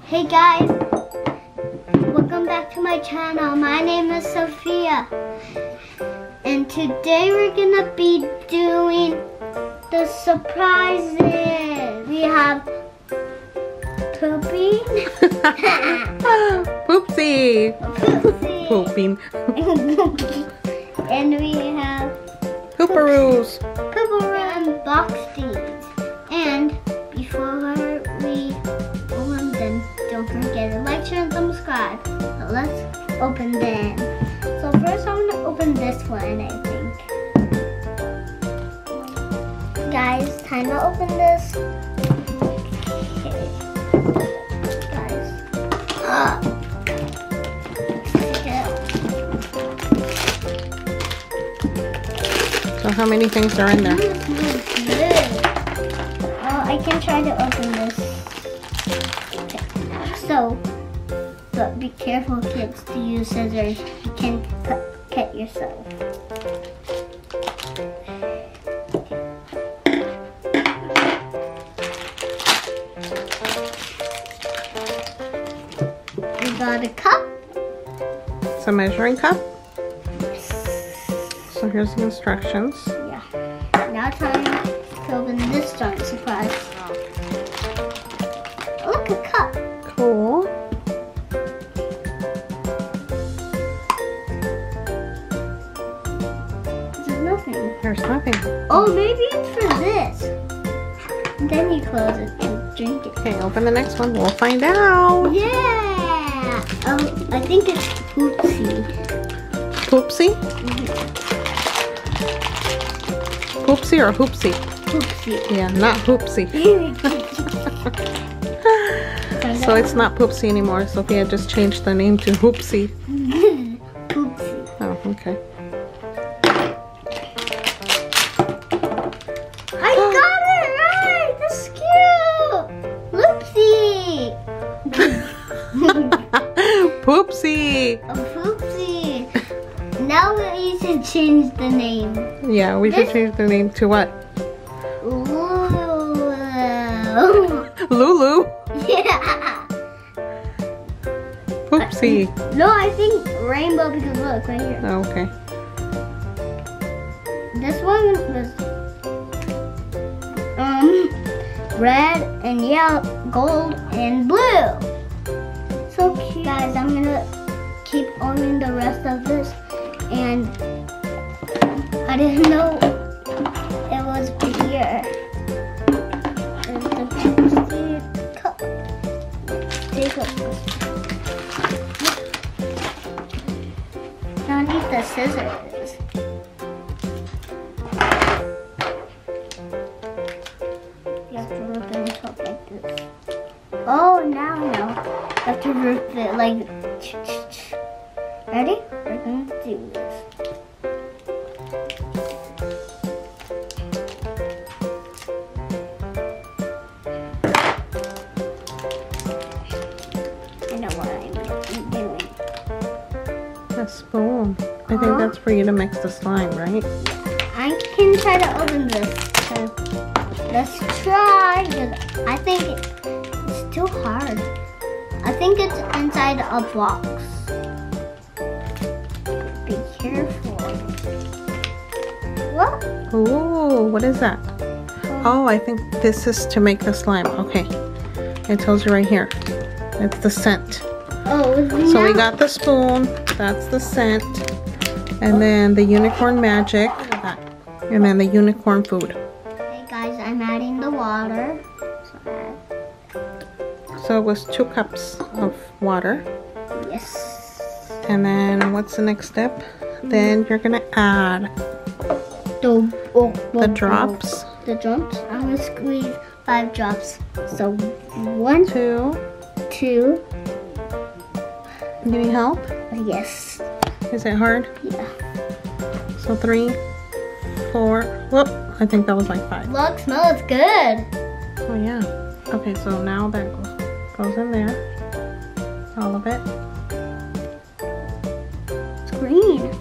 Hey guys, welcome back to my channel. My name is Sofia, and today we're gonna be doing the surprises. We have Poopie, Poopsie, Pooping, and we have Pooparoos, unboxing. And before we open them, don't forget to like, share, and subscribe. So let's open them. So first I'm gonna open this one, I think. Guys, time to open this. Okay. Guys. So how many things are in there? It smells good. Oh, I can try to open this. Okay. So, but be careful, kids, to use scissors. You can cut yourself. We got a cup. It's a measuring cup. So here's the instructions. Yeah. Now time to open this giant surprise. Look, a cup. Cool. There's nothing. There's nothing. Oh, maybe it's for this. And then you close it and drink it. Okay, open the next one. We'll find out. Yeah. Oh, I think it's Poopsie. Poopsie? Poopsie or Hoopsie? Poopsie. Yeah, not Hoopsie. So it's not Poopsie anymore. Sophia just changed the name to Hoopsie. Poopsie. Oh, okay. I got it right. That's cute. Loopsie. Poopsie. A Poopsie. Now we should change the name. Yeah, we should change the name to what? Ooh. Lulu. Yeah. Poopsie. No, I think rainbow because look right here. Oh, okay. This one was red and yellow, gold and blue. So cute. Guys, I'm gonna keep opening the rest of this, and I didn't know it was here. There's the Poopsie cup. Take up this. Now I need the scissors. You have to rip it up like this. Oh, now I know. You have to rip it like. Ready? We're gonna do this. I know what I'm doing. A spoon. I think that's for you to mix the slime, right? I can try to open this. So let's try. I think it's too hard. I think it's inside a box. Be careful. What? Ooh, what is that? Oh, I think this is to make the slime. Okay. It tells you right here. It's the scent. Oh, So we got the spoon. That's the scent. And then the unicorn magic. And then the unicorn food. Okay, guys, I'm adding the water. So it was 2 cups of water. Yes. And then what's the next step? Then you're gonna add the drops. The drops. I'm gonna squeeze 5 drops. So 1, 2. 2. Need any help? Yes. Is it hard? Yeah. So 3, 4. Whoop! I think that was like 5. Look, smells good. Oh yeah. Okay, so now that goes in there. All of it. It's green.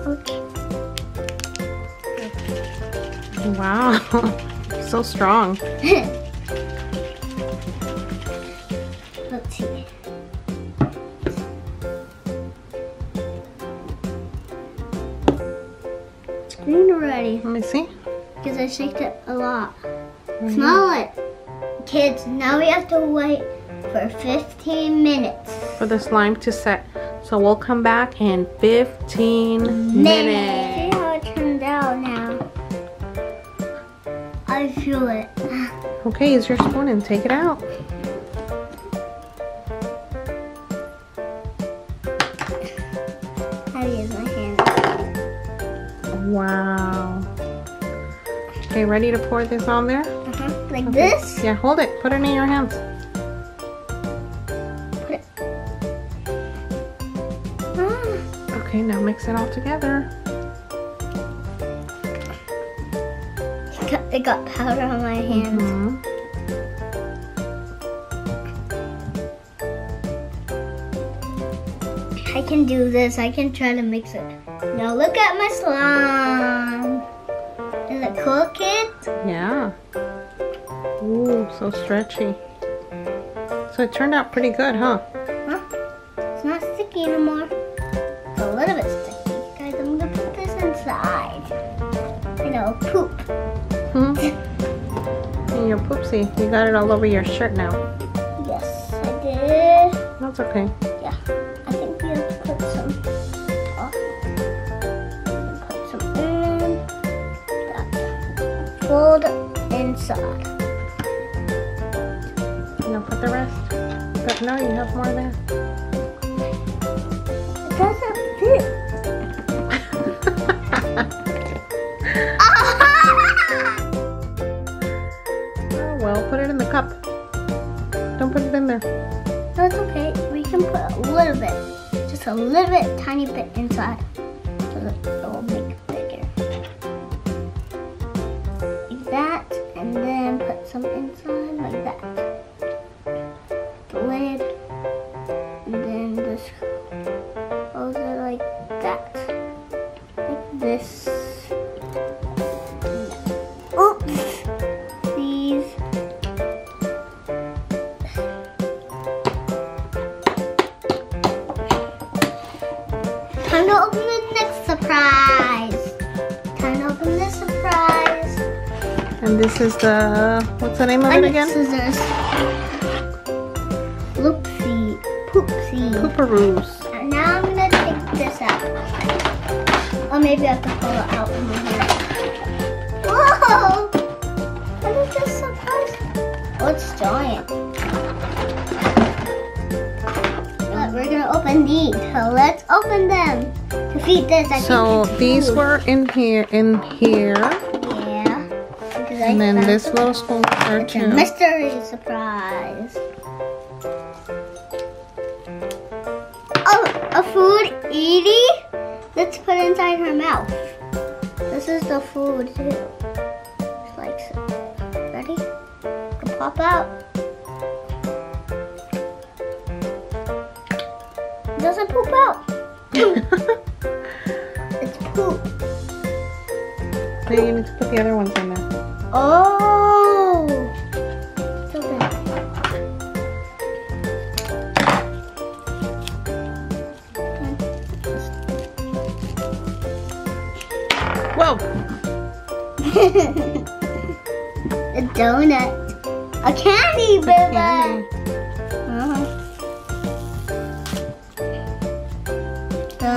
Okay. Wow. So strong. Let's see. It's green already. Let me see. Because I shaked it a lot. Smell it. Kids, now we have to wait for 15 minutes. For the slime to set. So we'll come back in 15 minutes. See how it turned out now. I feel it. Okay, use your spoon and take it out. I use my hand. Wow. Okay, ready to pour this on there? Like this? Yeah, hold it. Put it in your hands. Put it. Ah. Okay, now mix it all together. It got powder on my hands. Mhm. I can do this. I can try to mix it. Now look at my slime. Is it cool, kids? Yeah. Ooh, so stretchy. So it turned out pretty good, huh? Huh? It's not sticky anymore. It's a little bit sticky. Guys, I'm gonna put this inside. You know, poop. Hmm? And your Poopsie, you got it all over your shirt now. Yes, I did. That's okay. Yeah, I think we have to put some. Put some in. That. Fold inside. Now put the rest. But no, you have more there. It doesn't fit. Oh well, put it in the cup. Don't put it in there. No, it's okay. We can put a little bit, just a little bit, tiny bit inside, so that it will make it bigger. Like that, and then put some inside like that. The lid, and then just close it like that, like this. Oops, please. Time to open the next surprise. Time to open this surprise. And this is the, what's the name of it again? Scissors. Loopsie. Poopsie. Pooparoos. And now I'm gonna take this out. Or maybe I have to pull it out in my hand. Whoa! What is this surprise? Oh, it's giant. But we're gonna open these. So let's open them. To feed this, I So think. these were in here, Yeah. Because and then found this little spoon there it's a too. mystery surprise. Oh, a food Edie? Let's put inside her mouth. This is the food too. Just like so. Ready? It'll pop out. It doesn't poop out. It's poop. Now you need to put the other ones in there. Oh! It's open. Whoa! A donut. A candy, baby. Candy. The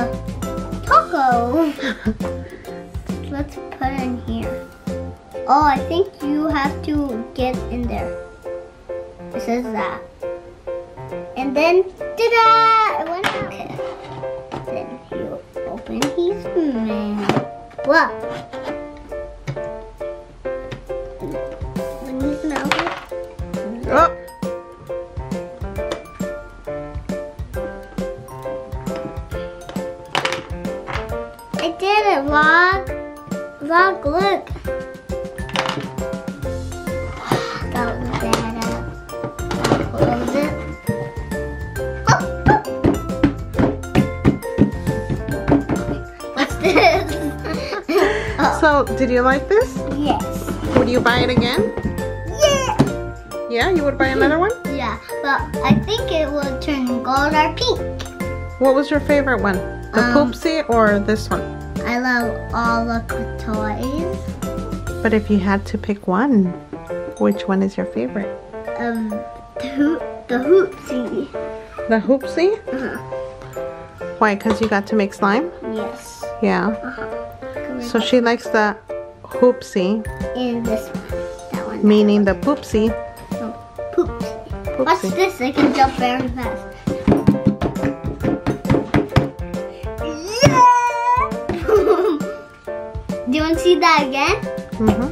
taco. Let's put it in here. Oh, I think you have to get in there. It says that. And then, ta-da! It went out. Then you open his mouth. What? When his mouth. Oh! I did it, Vlog. Vlog, look. That was bad. Close it. Oh, oh. What's this? Oh, So, did you like this? Yes. Would you buy it again? Yeah. Yeah, you would buy another one? Yeah, but I think it will turn gold or pink. What was your favorite one? The Poopsie or this one? I love all the toys. But if you had to pick one, which one is your favorite? The Hoopsie. The Hoopsie? Uh-huh. Why? Because you got to make slime? Yes. Yeah. Uh-huh. So she likes the Hoopsie. And this one. That one. Meaning the Poopsie. No, Poopsie. Watch this. I can jump very fast. Yeah! Do you want to see that again? Mm-hmm.